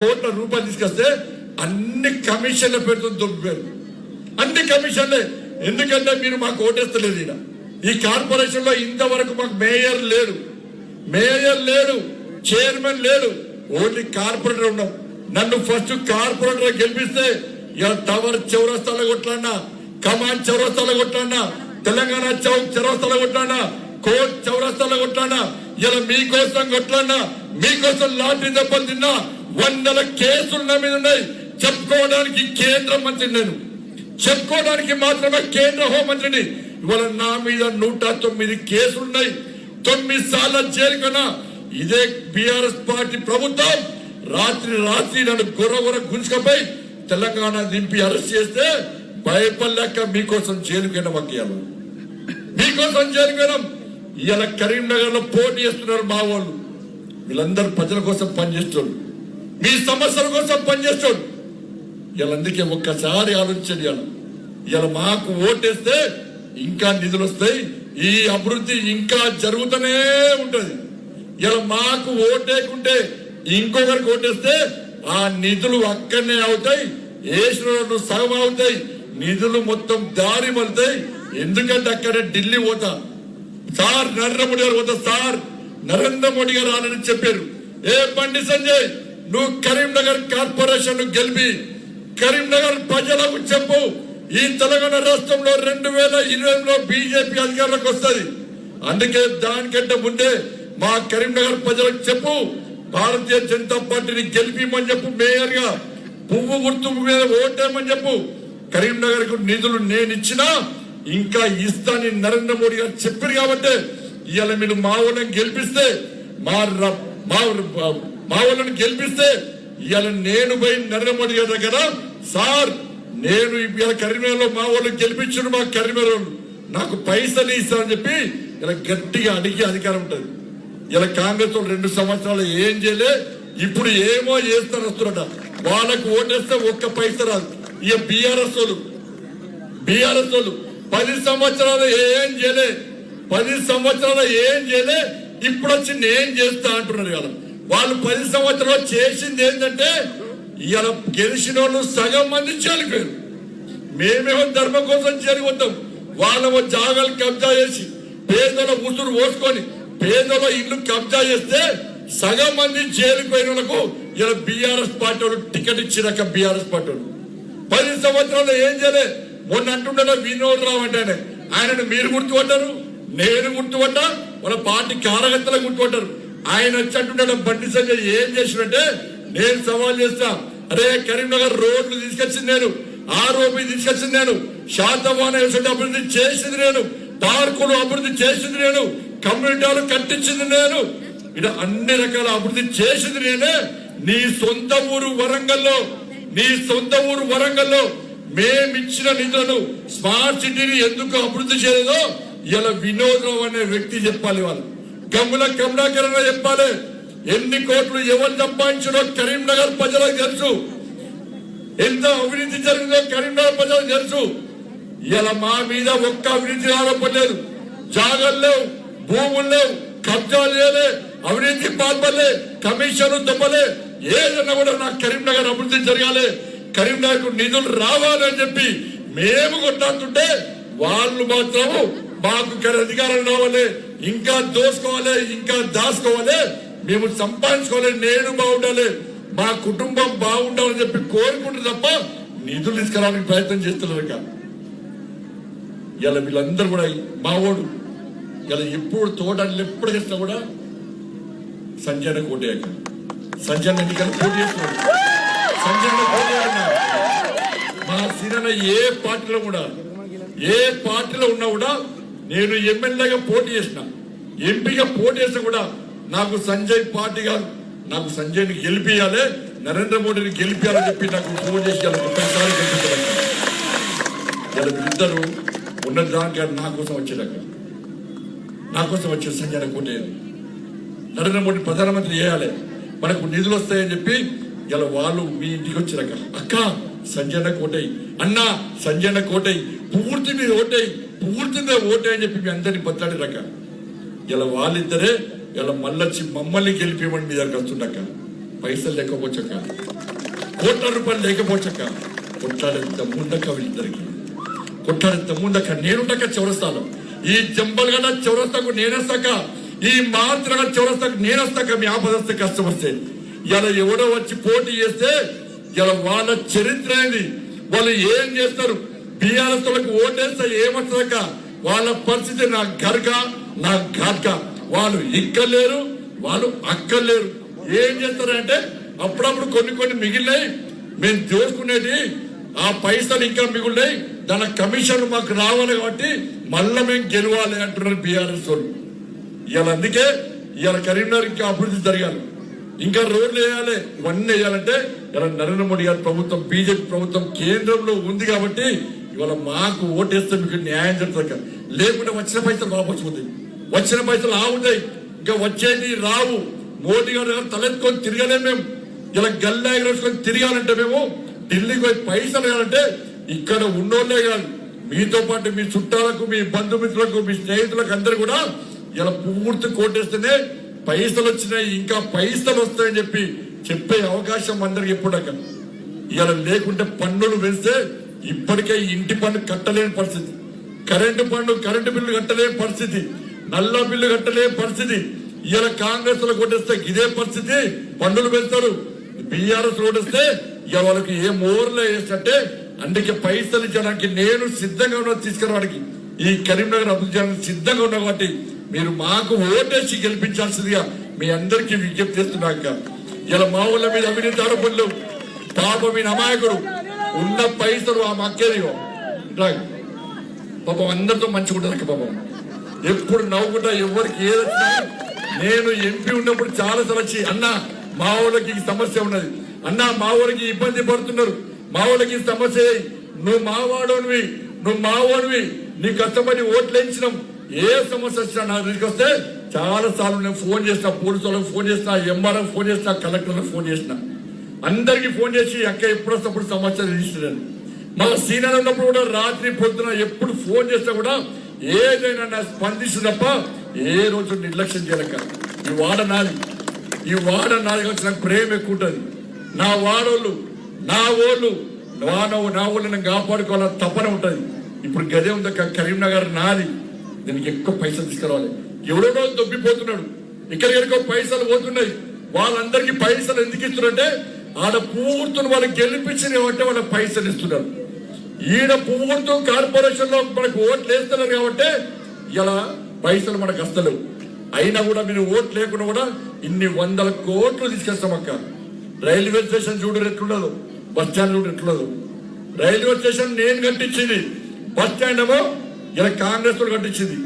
కోట్ల రూపాయలు తీసుకొస్తే అన్ని కమిషన్ల పేరుతో దొబ్బిపోయారు. అన్ని కమిషన్లే. ఎందుకంటే మీరు మాకు ఓటేస్తలేదు. ఈయన ఈ కార్పొరేషన్ లో ఇంతవరకు మాకు మేయర్ లేడు, చైర్మన్ లేడు, ఓన్లీ కార్పొరేటర్ ఉన్నాం. నన్ను ఫస్ట్ కార్పొరేటర్ గెలిపిస్తే ఇలా టవర్ చౌరస్తాలో కొట్లాడినా, కమాన్ చౌరస్తాలో కొట్లాడినా, తెలంగాణ చౌక్ చౌరస్తాలో కొట్లాడినా, కోర్ట్ చౌరస్తాలో కొట్లాడినా, ఇలా మీకోసం కొట్లాడినా, మీకోసం లాటరీ దెబ్బలు తిన్నా, 100 కేసులు నా మీద ఉన్నాయి. చెప్పుకోవడానికి కేంద్ర మంత్రి నేను, చెప్పుకోవడానికి మాత్రమే కేంద్ర హోంమంత్రిని. ఇవాళ నా మీద 109 కేసులున్నాయి. 9 సార్లు జైలుకన్నా. ఇదే బీఆర్ఎస్ పార్టీ ప్రభుత్వం రాత్రి నన్ను గొర్ర గుంజుకపోయి తెలంగాణ దింపి అరెస్ట్ చేస్తే భయపడలేక మీకోసం జైలుకైనా మక్కియాలి, మీకోసం జైలుకైనా. ఇవాళ కరీంనగర్ లో పోటీ చేస్తున్నారు మా వాళ్ళు. వీళ్ళందరూ ప్రజల కోసం పనిచేస్తారు, మీ సమస్యల కోసం పనిచేస్తాడు. ఇలా అందుకే ఒక్కసారి ఆలోచించండి. ఇలా మాకు ఓటేస్తే ఇంకా నిధులు వస్తాయి, ఈ అభివృద్ధి ఇంకా జరుగుతూనే ఉంటది. ఇలా మాకు ఓటేకుంటే ఇంకొకరికి ఓటేస్తే ఆ నిధులు అక్కడనే అవుతాయి, వేసిన సగం అవుతాయి, నిధులు మొత్తం దారి మలుతాయి. ఎందుకంటే అక్కడే ఢిల్లీ పోతా సార్, నరేంద్ర మోడీ గారు పోతా సార్, నరేంద్ర మోడీ గారు రానని చెప్పారు. ఏ బండి సంజయ్, నువ్వు కరీంనగర్ కార్పొరేషన్ గెలిపి కరీంనగర్ ప్రజలకు చెప్పు, ఈ తెలంగాణ రాష్ట్రంలో 2020లో బీజేపీ అధికారంలోకి వస్తుంది. అందుకే దానికంటే ముందే మా కరీంనగర్ ప్రజలకు చెప్పు, భారతీయ జనతా పార్టీని గెలిపిమని చెప్పు, మేయర్ గా పువ్వు గుర్తు మీద ఓటేమని చెప్పు. కరీంనగర్ కు నిధులు నేను ఇచ్చినా ఇంకా ఇస్తానని నరేంద్ర మోడీ గారు చెప్పారు. కాబట్టి ఇవాళ మీరు మా వాళ్ళని గెలిపిస్తే ఇవాళ నేను పోయి నరేంద్ర మోడీ గారి దగ్గర సార్, నేను ఇవాళ కరీంనగర్ లో మా వాళ్ళు గెలిపించను, మా కరీంనగర్ వాళ్ళు నాకు పైసలు ఇస్తారని చెప్పి ఇలా గట్టిగా అడిగే అధికారం ఉంటుంది. ఇలా కాంగ్రెస్ వాళ్ళు 2 సంవత్సరాలు ఏం చేయలే, ఇప్పుడు ఏమో చేస్తారు వస్తున్నట. వాళ్ళకు ఓటేస్తే ఒక్క పైస రాదు. ఇక బీఆర్ఎస్ వాళ్ళు 10 సంవత్సరాలు ఏం చేయలే, 10 సంవత్సరాలు ఏం చేయలే, ఇప్పుడు వచ్చి నేను చేస్తా అంటున్నారు. కదా వాళ్ళు 10 సంవత్సరాలు చేసింది ఏంటంటే ఇవాళ గెలిచిన వాళ్ళు సగం మంది చేరిపోయారు. మేమేమో ధర్మం కోసం చేరిపోతాం, వాళ్ళేమో జాగాలు కబ్జా చేసి పేదల ఉసురు పోసుకొని పేదల ఇల్లు కబ్జా చేస్తే సగం మంది చేరిపోయిన వాళ్ళకు ఇలా బీఆర్ఎస్ పార్టీ వాళ్ళు టికెట్ ఇచ్చినాక బీఆర్ఎస్ పార్టీ వాళ్ళు 10 సంవత్సరాలు ఏం చేయలే. మొన్న అంటుండే వినోద్ రావు అంటేనే ఆయనను మీరు గుర్తుపట్టారు, నేను గుర్తుపట్టా, వాళ్ళ పార్టీ కార్యకర్తలు గుర్తుపట్టారు. ఆయన వచ్చి అంటుండే బండి సంజయ్ ఏం చేసినట్టే నేను సవాల్ చేస్తా. అరే కరీంనగర్ రోడ్లు తీసుకొచ్చింది నేను, ఆర్ఓబి తీసుకొచ్చింది నేను, శాతవాన అభివృద్ధి చేసింది నేను, పార్కులు అభివృద్ధి చేసింది నేను, కమ్యూనిటీలు కట్టించింది నేను, ఇలా అన్ని రకాల అభివృద్ధి చేసింది నేనే. నీ సొంత ఊరు వరంగల్లో మేమిచ్చిన నిధులను స్మార్ట్ సిటీని ఎందుకు అభివృద్ధి చేయలేదో ఇలా వినోదరావు అనే వ్యక్తి చెప్పాలి. వాళ్ళు గమ్ముల కమలాకరణ చెప్పాలి. ఎన్ని కోట్లు ఎవరు సంపాదించడో కరీంనగర్ ప్రజలకు తెలుసు, ఎంత అవినీతి జరిగిందో కరీంనగర్ ప్రజలకు తెలుసు. ఇలా మా మీద ఒక్క అవినీతి ఆరోపణలేదు, జాగాలు లేవు, భూములు లేవు, కబ్జాలు చేయలే, అవినీతి పాల్పడలే, కమిషన్ దొబ్బలే. ఏదన్నా కూడా నాకు కరీంనగర్ అభివృద్ధి జరగాలి, కరీంనగర్ కు నిధులు రావాలని చెప్పి మేము కొట్లాడుతుంటే వాళ్ళు మాత్రం మాకు అధికారం రావాలి, ఇంకా దోసుకోవాలి, ఇంకా దాచుకోవాలి, మేము సంపాదించుకోవాలి, నేను బాగుండాలి, మా కుటుంబం బాగుండాలని చెప్పి కోరుకుంటే తప్ప నిధులు తీసుకురావడానికి ప్రయత్నం చేస్తున్నారు. ఇలా వీళ్ళందరూ కూడా మావోడు ఇలా ఎప్పుడు తోటలు ఎప్పుడు చేసినా కూడా సంజయ్ కోటేయక, సంజయ్ ఎన్నికలు పోటీ చేస్తున్నాడు, సంజయ్ కోటేయన్నా. మా సీనన్న ఏ పార్టీలో ఉన్నా కూడా నేను ఎమ్మెల్యేగా పోటీ చేసిన, ఎంపీగా పోటీ చేసినా కూడా నాకు సంజయ్ పార్టీ కాదు, నాకు సంజయ్ని గెలిపియాలి, నరేంద్ర మోడీని గెలిపియాలని చెప్పి నాకు ఫోన్ చేసి ఒక్కసారి గెలిపించాలి. ఇలా వీళ్ళిద్దరూ ఉన్నది దానికి నా కోసం వచ్చే సంజయ్ కోటేయాలి, నరేంద్ర మోడీ ప్రధానమంత్రి చేయాలి, మనకు నిధులు వస్తాయని చెప్పి ఇలా వాళ్ళు మీ ఇంటికి వచ్చినాక అక్క సంజయ్ కోటయ్య, అన్నా సంజయ్ కోటయ్య, పూర్తి మీద ఓటే అని చెప్పి మీ అందరినీ బతాడిరాక ఇలా వాళ్ళిద్దరే ఇలా మళ్ళొచ్చి మమ్మల్ని గెలిపిమని మీ దగ్గర వస్తుండక్క. పైసలు లేకపోవచ్చక, కోట్ల రూపాయలు లేకపోవచ్చక, కొట్లాడేంత ముందక వీళ్ళిద్దరికి కొట్లాడేంత ముందక నేనుండక చౌరస్తాను. ఈ జంబల్గడ చౌరస్తాకు నేనేస్తాక, ఈ మాత్రగడ చౌరస్తాకు నేనేస్తాక. మీ ఆపదస్తే కష్టం వస్తే ఇలా ఎవడో వచ్చి పోటీ చేస్తే ఇలా వాళ్ళ చరిత్ర ఏంది, వాళ్ళు ఏం చేస్తారు, బీఆర్ఎస్ వాళ్ళకి ఓటేస్తే ఏమొస్తుందక, వాళ్ళ పరిస్థితి నా గర్గ నా ఘాట్క. వాళ్ళు ఇక్కలేరు, వాళ్ళు అక్కర్లేరు. ఏం చేస్తారంటే అప్పుడప్పుడు కొన్ని మిగిలినాయి, మేము దోసుకునేది ఆ పైసలు ఇంకా మిగులున్నాయి, దాని కమిషన్ మాకు రావాలి కాబట్టి మళ్ళా మేము గెలవాలి అంటున్నారు బీఆర్ఎస్ వాళ్ళు. ఇవాళ అందుకే ఇవాళ కరీంనగర్ ఇంకా అభివృద్ధి జరగాలి, ఇంకా రోడ్లు వేయాలి. ఇవన్నీ వేయాలంటే ఇలా నరేంద్ర మోడీ గారి ప్రభుత్వం, బీజేపీ ప్రభుత్వం కేంద్రంలో ఉంది కాబట్టి ఇవాళ మాకు ఓటేస్తే మీకు న్యాయం జరుగుతుంది. లేకుంటే వచ్చిన పైసలు వాపసు పోతాయి, వచ్చిన పైసలు ఆగుతాయి, ఇంకా వచ్చేది రావు. మోడీ గారు తలెత్తుకొని తిరగలేము మేము. ఇలా గల్లా ఎగరేసుకొని తిరగాలంటే మేము ఢిల్లీకి పోయి పైసలు కావాలంటే ఇక్కడ ఉన్నోళ్లే కాదు, మీతో పాటు మీ చుట్టాలకు, మీ బంధుమిత్రులకు, మీ స్నేహితులకు అందరు కూడా ఇలా పూర్తి కోటేస్తేనే పైసలు వచ్చినాయి, ఇంకా పైసలు వస్తాయని చెప్పే అవకాశం అందరికి ఎప్పుడక. ఇలా లేకుంటే పన్నులు వేస్తే ఇప్పటికే ఇంటి పన్ను కట్టలేని పరిస్థితి, కరెంటు బిల్లు కట్టలేని పరిస్థితి, నల్ల బిల్లు కట్టలేని పరిస్థితి. ఇలా కాంగ్రెస్ లో కొట్టేస్తే ఇదే పరిస్థితి, పన్నులు పెడతారు. బీఆర్ఎస్ ఓడిస్తే ఇవాళ వాళ్ళకి ఏ మోర్లో వేస్తే అందుకే పైసలు ఇచ్చడానికి నేను సిద్ధంగా ఉన్నా, తీసుకురావడానికి ఈ కరీంనగర్ అభివృద్ధి చేయడానికి సిద్ధంగా ఉన్నా. కాబట్టి మీరు మాకు ఓటేసి గెలిపించాల్సిందిగా మీ అందరికీ విజ్ఞప్తి చేస్తున్నాక. ఇలా మా ఊళ్ళ మీద అవినీతి ఆరోపణలు, పాప మీ అమాయకుడు ఉన్న పైసలు ఆ మక్కేది పాపం అందరితో మంచిగా ఉంటుంది. పాపం ఎప్పుడు నవ్వుకుంటా, ఎవరికి ఏదొచ్చినా. నేను ఎంపీ ఉన్నప్పుడు చాలా వచ్చి అన్న మా ఊళ్ళకి సమస్య ఉన్నది, అన్న మా ఊరికి ఇబ్బంది పడుతున్నారు, మా ఊళ్ళకి సమస్య, నువ్వు మావాడివి నీ కష్టపడి ఓట్లు వేయించినాం, ఏ సమస్య వచ్చినా నా దగ్గరికి వస్తే చాలా సార్లు నేను ఫోన్ చేసిన, పోలీసు వాళ్ళకి ఫోన్ చేసిన, ఎంఆర్ఎఫ్ ఫోన్ చేసిన, కలెక్టర్లకు ఫోన్ చేసిన, అందరికి ఫోన్ చేసి అక్క ఎప్పుడు వస్తప్పుడు సమస్యలు తీస్తున్నాను. మా సీనియర్ ఉన్నప్పుడు కూడా రాత్రి పొద్దున ఎప్పుడు ఫోన్ చేస్తే కూడా ఏదైనా నా స్పందిస్తున్నప్ప ఏ రోజు నిర్లక్ష్యం చేయలేక. ఈ వాడ నాది వచ్చి నాకు ప్రేమ ఎక్కువ ఉంటుంది. నా వాడోళ్ళు, నా ఊళ్ళు నేను కాపాడుకోవాలని తపన ఉంటుంది. ఇప్పుడు గదే ఉంది కరీంనగర్ నాది, దీనికి ఎక్కువ పైసలు తీసుకురావాలి. ఎవడో దొబ్బిపోతున్నాడు, ఇక్కడికి పైసలు పోతున్నాయి. వాళ్ళందరికీ పైసలు ఎందుకు ఇస్తున్నారంటే ఆడ పూర్తులు వాళ్ళు గెలిపించిన కాబట్టి వాళ్ళకి పైసలు ఇస్తున్నారు. ఈడ పూర్తు కార్పొరేషన్ లో మనకు ఓట్లు వేస్తున్నారు కాబట్టి ఇలా పైసలు మనకు వస్తలేవు. అయినా కూడా మీరు ఓట్లు లేకుండా కూడా ఇన్ని 100 కోట్లు తీసుకొస్తాం అక్క. రైల్వే స్టేషన్ చూడు ఎట్లుండదు, బస్ స్టాండ్ చూడు ఎట్లుండదు. రైల్వే స్టేషన్ నేను కట్టించింది, బస్ స్టాండ్ ఏమో ఇలా కాంగ్రెస్ కట్టించింది.